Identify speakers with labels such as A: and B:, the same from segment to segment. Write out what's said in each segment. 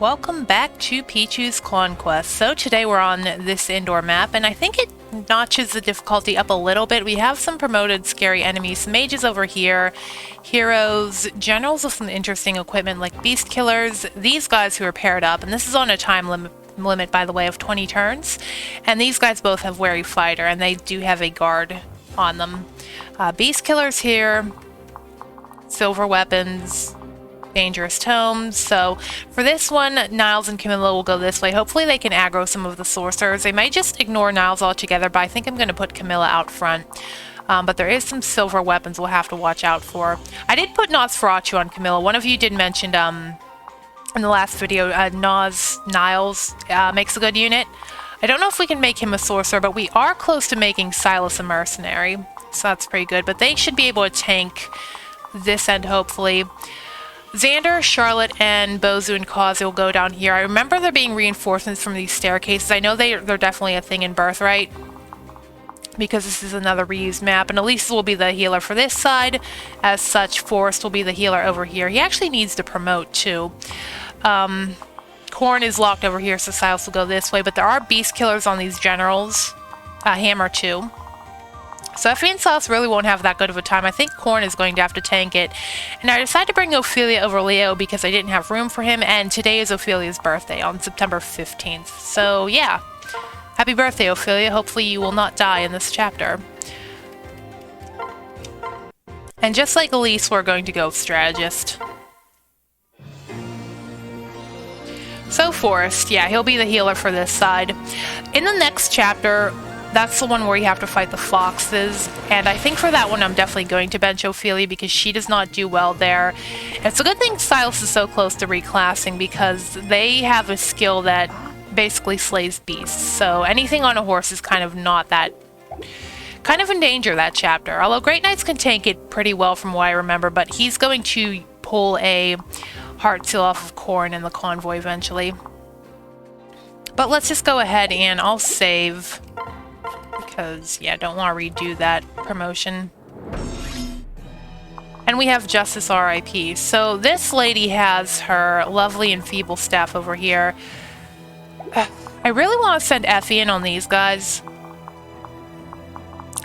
A: Welcome back to Pichu's Conquest. So today we're on this indoor map, and I think it notches the difficulty up a little bit. We have some promoted scary enemies, mages over here, heroes, generals with some interesting equipment like beast killers, these guys who are paired up, and this is on a time limit by the way of 20 turns, and these guys both have wary fighter, and they do have a guard on them. Beast killers here, silver weapons, dangerous tomes. So for this one, Niles and Camilla will go this way. Hopefully they can aggro some of the sorcerers. They might just ignore Niles altogether, but I think I'm going to put Camilla out front. But there is some silver weapons we'll have to watch out for. I did put Nosferatu on Camilla. One of you did mention in the last video, Niles makes a good unit. I don't know if we can make him a sorcerer, but we are close to making Silas a mercenary. So that's pretty good. But they should be able to tank this end, hopefully. Xander, Charlotte, and Bozu and Kazi will go down here. I remember there being reinforcements from these staircases. I know they're definitely a thing in Birthright, because this is another reused map, and Elise will be the healer for this side. As such, Forrest will be the healer over here. He actually needs to promote, too. Corn is locked over here, so Silas will go this way, but there are beast killers on these generals. Hammer, too. So Effie and Silas really won't have that good of a time. I think Corn is going to have to tank it. And I decided to bring Ophelia over Leo because I didn't have room for him, and today is Ophelia's birthday on September 15th. So yeah, happy birthday, Ophelia. Hopefully you will not die in this chapter. And just like Elise, we're going to go strategist. So Forrest, yeah, he'll be the healer for this side. In the next chapter, that's the one where you have to fight the foxes, and I think for that one I'm definitely going to bench Ophelia because she does not do well there. It's a good thing Silas is so close to reclassing because they have a skill that basically slays beasts, so anything on a horse is kind of not that... kind of in danger that chapter. Although Great Knights can tank it pretty well from what I remember, but he's going to pull a heart seal off of Corn in the convoy eventually. But let's just go ahead and I'll save... because, yeah, don't want to redo that promotion. And we have Justice RIP. So this lady has her lovely and feeble staff over here. I really want to send Effie in on these guys.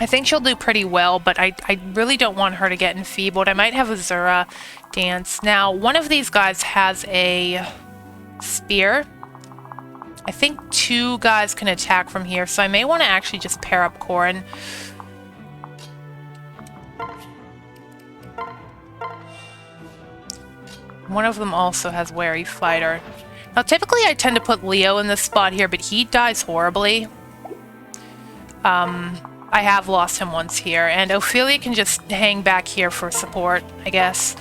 A: I think she'll do pretty well, but I really don't want her to get enfeebled. I might have Azura dance. Now, one of these guys has a spear. I think two guys can attack from here, so I may want to actually just pair up Corrin. One of them also has Wary Fighter. Now, typically I tend to put Leo in this spot here, but he dies horribly. I have lost him once here, and Ophelia can just hang back here for support, I guess.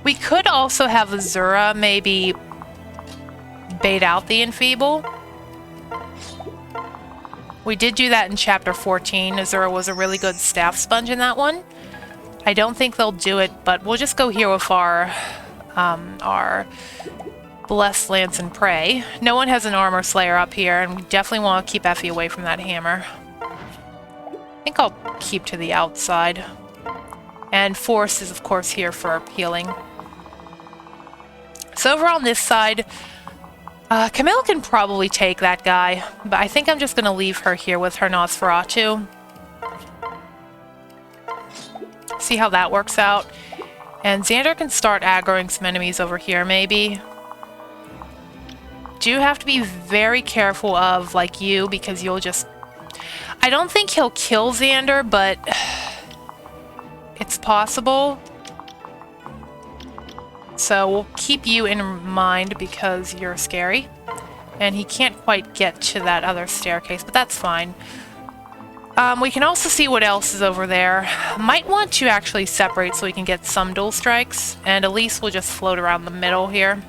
A: We could also have Azura maybe bait out the enfeeble. We did do that in chapter 14. Azura was a really good staff sponge in that one. I don't think they'll do it, but we'll just go here with our Blessed Lance and Pray. No one has an Armor Slayer up here, and we definitely want to keep Effie away from that hammer. I think I'll keep to the outside. And Force is, of course, here for healing. So over on this side, Camilla can probably take that guy, but I think I'm just going to leave her here with her Nosferatu. See how that works out. And Xander can start aggroing some enemies over here, maybe. Do have to be very careful of, like, you, because you'll just... I don't think he'll kill Xander, but it's possible. So we'll keep you in mind because you're scary. And he can't quite get to that other staircase, but that's fine. We can also see what else is over there. Might want to actually separate so we can get some dual strikes. And Elise will just float around the middle here.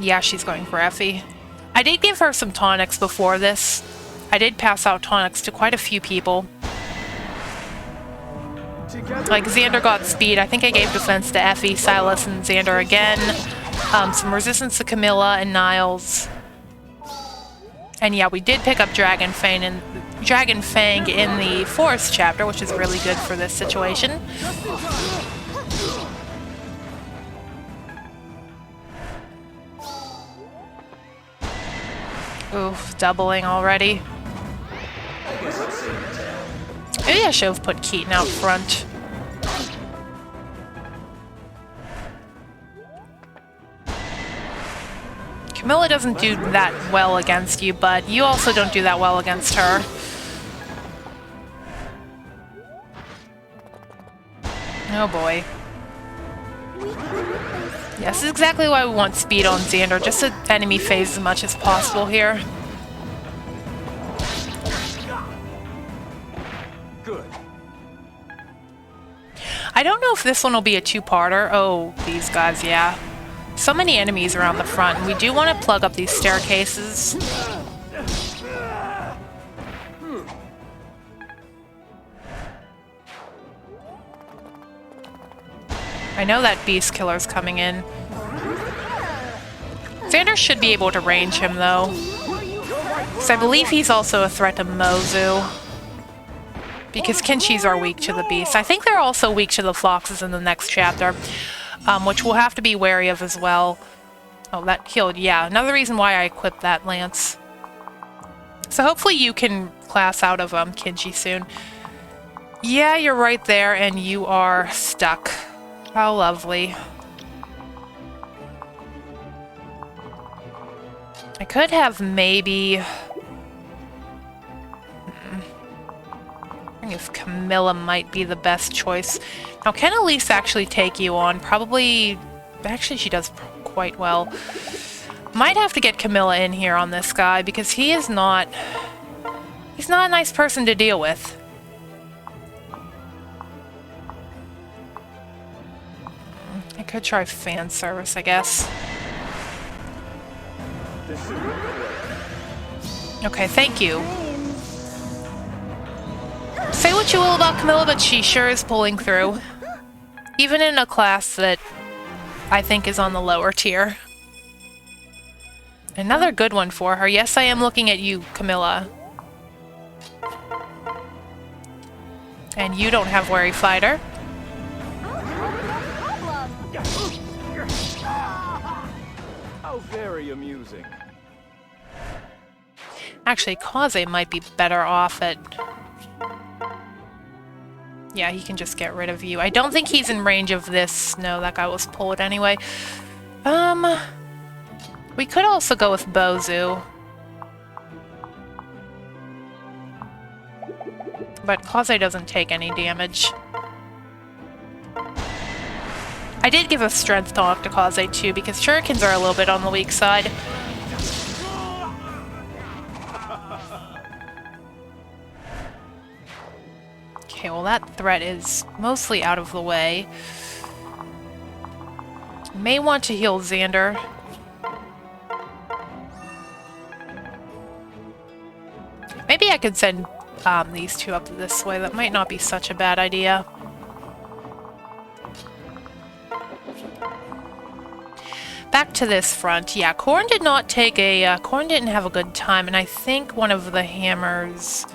A: Yeah, she's going for Effie. I did give her some tonics before this. I did pass out tonics to quite a few people. Like, Xander got speed. I think I gave defense to Effie, Silas, and Xander again. Some resistance to Camilla and Niles. And yeah, we did pick up Dragon Fang in the Forest chapter, which is really good for this situation. Oof, doubling already. Maybe I should have put Keaton out front. Camilla doesn't do that well against you, but you also don't do that well against her. Oh boy. Yes, this is exactly why we want speed on Xander, just to enemy phase as much as possible here.
B: Good.
A: I don't know if this one will be a two-parter. Oh, these guys, yeah. So many enemies around the front, and we do want to plug up these staircases. I know that beast killer's coming in. Xander should be able to range him, though. Because I believe he's also a threat to Mozu. Because Kinchis are weak to the beast. I think they're also weak to the foxes in the next chapter. Which we'll have to be wary of as well. Oh, that healed. Yeah, another reason why I equipped that lance. So hopefully you can class out of Kinchi soon. Yeah, you're right there, and you are stuck. How lovely. I could have maybe... I think if Camilla might be the best choice. Now, can Elise actually take you on? Probably... Actually, she does quite well. Might have to get Camilla in here on this guy, because he is not... He's not a nice person to deal with. I could try fan service, I guess. Okay, thank you. Say what you will about Camilla, but she sure is pulling through. Even in a class that I think is on the lower tier. Another good one for her. Yes, I am looking at you, Camilla. And you don't have Wary Fighter.
B: How very amusing.
A: Actually, Kaze might be better off at... Yeah, he can just get rid of you. I don't think he's in range of this. No, that guy was pulled anyway. We could also go with Bozu. But Kaze doesn't take any damage. I did give a strength talk to Kaze too, because shurikens are a little bit on the weak side. Okay, well that threat is mostly out of the way. May want to heal Xander. Maybe I could send these two up this way. That might not be such a bad idea. Back to this front. Yeah, Korn did not take a... Korn didn't have a good time, and I think one of the hammers...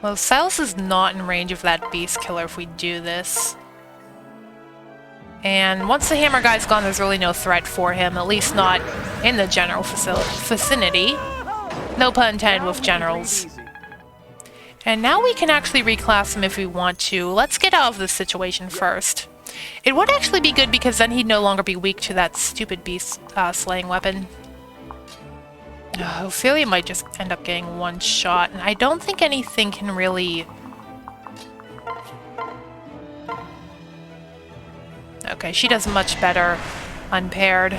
A: Well, Silas is not in range of that beast killer if we do this. And once the hammer guy's gone, there's really no threat for him, at least not in the general vicinity. No pun intended with generals. And now we can actually reclass him if we want to. Let's get out of this situation first. It would actually be good because then he'd no longer be weak to that stupid beast slaying weapon. Ophelia might just end up getting one shot, and I don't think anything can really... Okay, she does much better unpaired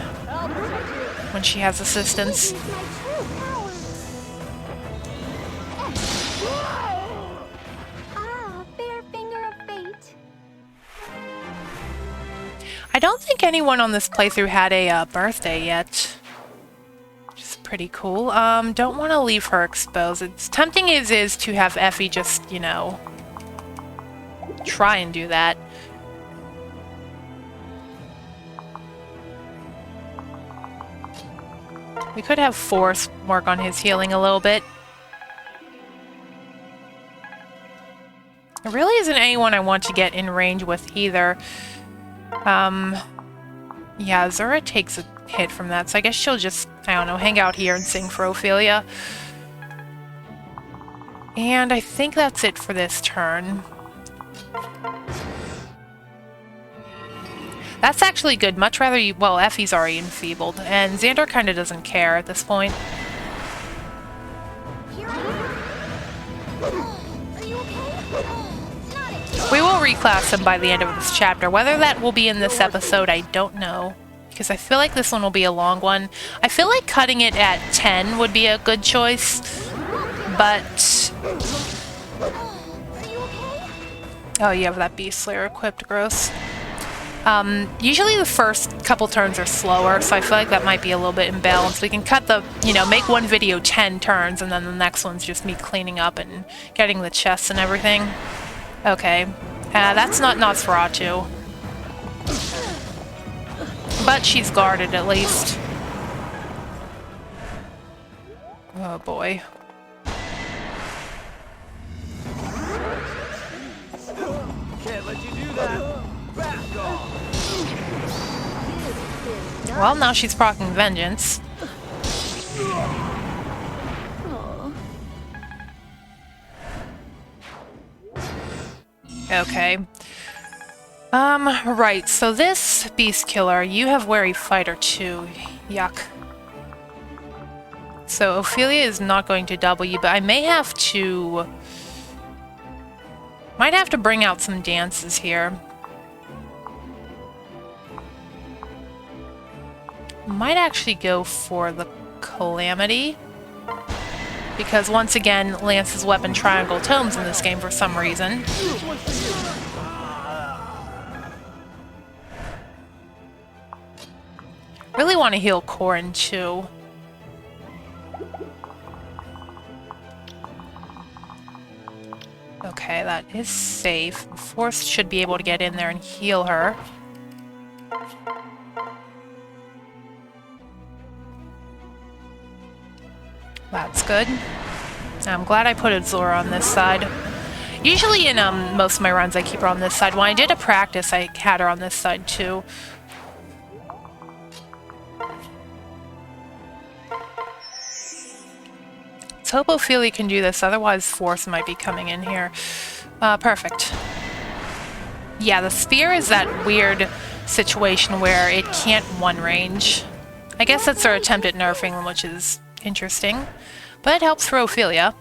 A: when she has assistance. I don't think anyone on this playthrough had a birthday yet. Which is pretty cool. Don't want to leave her exposed. It's tempting as is to have Effie just, you know, try and do that. We could have Force work on his healing a little bit. There really isn't anyone I want to get in range with either. Yeah, Zura takes a hit from that, so I guess she'll just, I don't know, hang out here and sing for Ophelia. And I think that's it for this turn. That's actually good. Much rather you... Well, Effie's already enfeebled, and Xander kind of doesn't care at this point. We will reclass him by the end of this chapter. Whether that will be in this episode, I don't know. Because I feel like this one will be a long one. I feel like cutting it at 10 would be a good choice. But... Oh, you have that Beast Slayer equipped. Gross. Usually the first couple turns are slower, so I feel like that might be a little bit imbalanced. We can cut the, you know, make one video 10 turns, and then the next one's just me cleaning up and getting the chests and everything. Okay. That's not Nosferatu. But she's guarded, at least. Oh, boy.
B: Can't let you do that. Back off.
A: Well, now she's proccing Vengeance. Okay. Right, so this Beast Killer, you have Wary Fighter too. Yuck. So Ophelia is not going to double you, but I may have to... Might have to bring out some dances here. Might actually go for the Calamity. Because once again, Lance's weapon triangle tomes in this game for some reason. Really want to heal Corrin too. Okay, that is safe. Force should be able to get in there and heal her. That's good. I'm glad I put Azora on this side. Usually in most of my runs I keep her on this side. When I did a practice, I had her on this side too. Let's hope Ophelia can do this, otherwise Force might be coming in here. Perfect. Yeah, the spear is that weird situation where it can't one range. I guess that's their attempt at nerfing them, which is interesting. But it helps for Ophelia.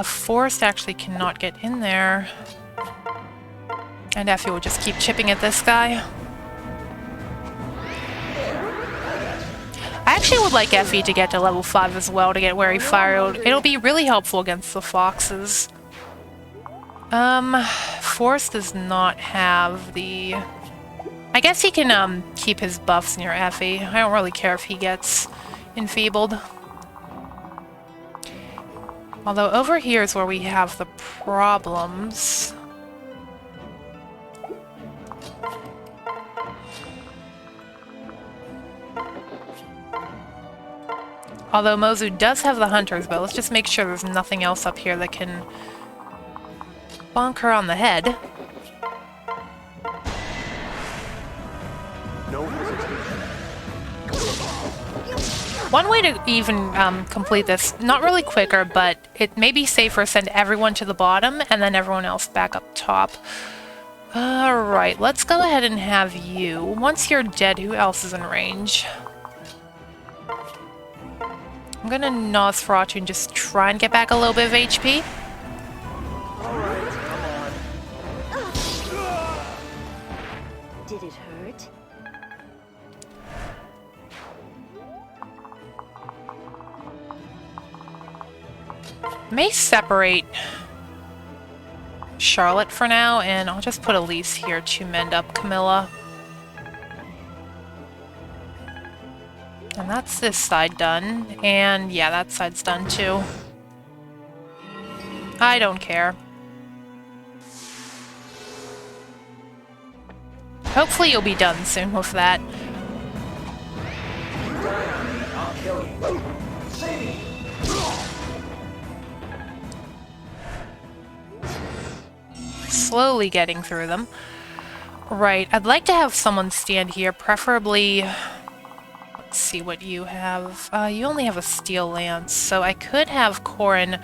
A: Force actually cannot get in there. And Effie will just keep chipping at this guy. I actually would like Effie to get to level 5 as well to get Wary Fire. It'll be really helpful against the foxes. Force does not have the... I guess he can keep his buffs near Effie. I don't really care if he gets enfeebled. Although over here is where we have the problems. Although Mozu does have the Hunter's Bow, let's just make sure there's nothing else up here that can bonk her on the head.
B: No hesitation.
A: One way to even complete this, not really quicker, but it may be safer, send everyone to the bottom and then everyone else back up top. Alright, let's go ahead and have you. Once you're dead, who else is in range? I'm gonna Nosferatu and just try and get back a little bit of HP.
B: Alright, come on.
C: Did it hurt?
A: May separate Charlotte for now, and I'll just put Elise here to mend up Camilla. And that's this side done. And yeah, that side's done too. I don't care. Hopefully you'll be done soon with that.
B: I'll kill you.
A: Slowly getting through them. Right, I'd like to have someone stand here, preferably... Let's see what you have. You only have a steel lance, so I could have Corin...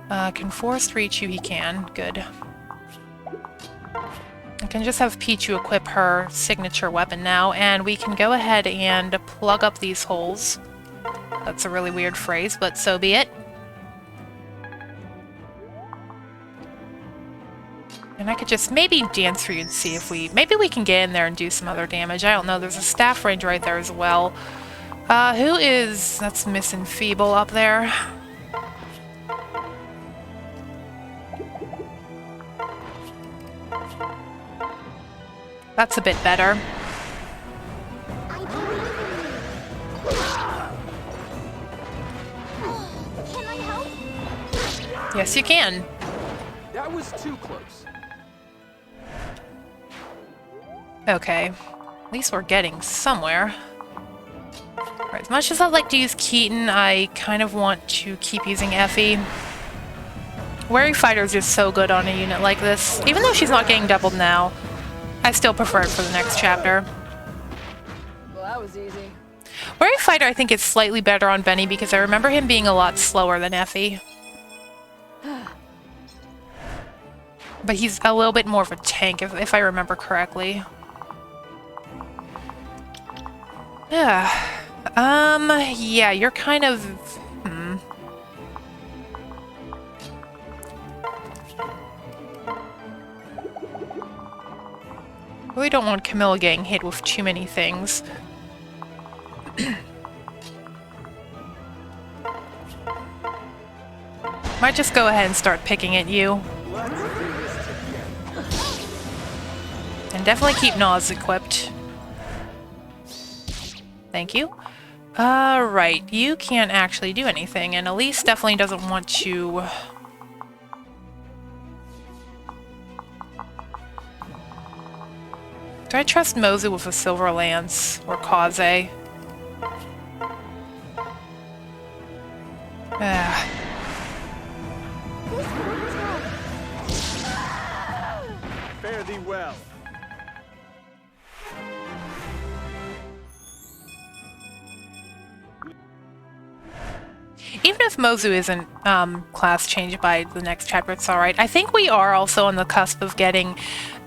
A: can Forrest reach you? He can. Good. I can just have Pichu equip her signature weapon now, and we can go ahead and plug up these holes. That's a really weird phrase, but so be it. And I could just maybe dance for you and see if we... Maybe we can get in there and do some other damage. I don't know. There's a staff range right there as well. Who is... That's Miss Enfeeble up there. That's a bit better.
C: I believe in you. Can I help?
A: Yes, you can.
B: That was too close.
A: Okay. At least we're getting somewhere. Right, as much as I'd like to use Keaton, I kind of want to keep using Effie. Wary Fighter is just so good on a unit like this. Even though she's not getting doubled now, I still prefer it for the next chapter.
D: Well, that was easy.
A: Wary Fighter, I think, is slightly better on Benny because I remember him being a lot slower than Effie. But he's a little bit more of a tank, if I remember correctly. Yeah. Yeah, you're kind of... Really don't want Camilla getting hit with too many things. Might just go ahead and start picking at you. And definitely keep Nas equipped. Thank you. Right, you can't actually do anything, and Elise definitely doesn't want to... Do I trust Mozu with a silver lance, or Kaze?
B: Fare thee well.
A: Even if Mozu isn't class changed by the next chapter, it's alright. I think we are also on the cusp of getting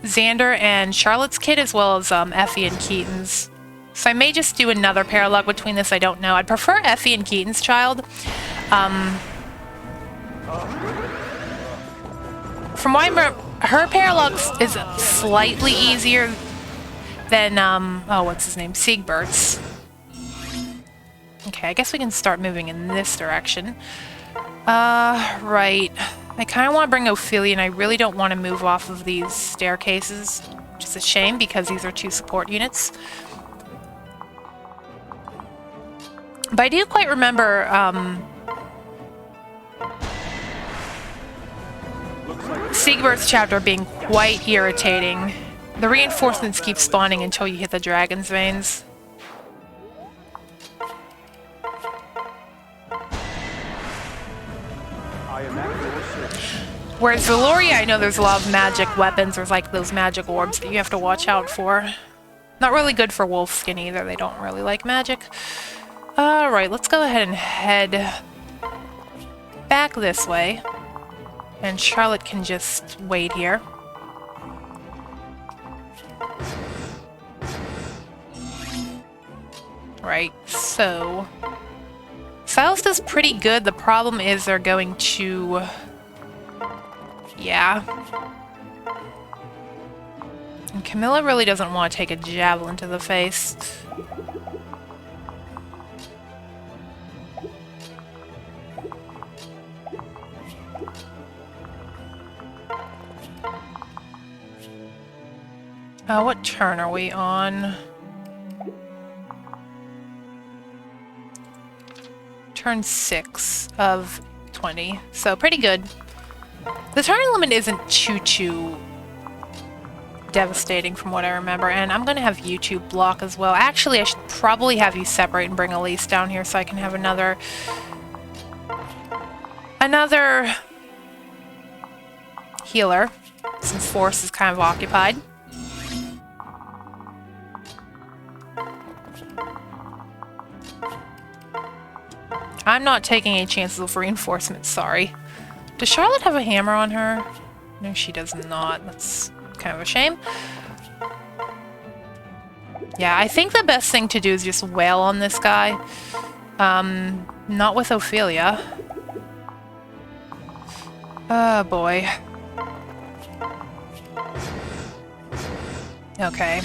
A: Xander and Charlotte's kid, as well as Effie and Keaton's. So I may just do another paralog between this, I don't know. I'd prefer Effie and Keaton's child. From what I remember, her paralog is slightly easier than, oh, what's his name? Siegbert's. Okay, I guess we can start moving in this direction. Right. I kind of want to bring Ophelia, and I really don't want to move off of these staircases. Which is a shame, because these are two support units. But I do quite remember, Siegbert's chapter being quite irritating. The reinforcements keep spawning until you hit the dragon's veins. Whereas Valoria, I know there's a lot of magic weapons. There's like those magic orbs that you have to watch out for. Not really good for Wolfskin either. They don't really like magic. Alright, let's go ahead and head back this way. And Charlotte can just wait here. Right, so... Silas does pretty good. The problem is they're going to... Yeah. And Camilla really doesn't want to take a javelin to the face. What turn are we on? Turn 6 of 20, so pretty good. The turn limit isn't too devastating from what I remember, and I'm going to have YouTube block as well. Actually, I should probably have you separate and bring Elise down here so I can have another healer, since Force is kind of occupied. I'm not taking any chances with reinforcements, sorry. Does Charlotte have a hammer on her? No, she does not. That's kind of a shame. Yeah, I think the best thing to do is just wail on this guy. Not with Ophelia. Oh, boy. Okay.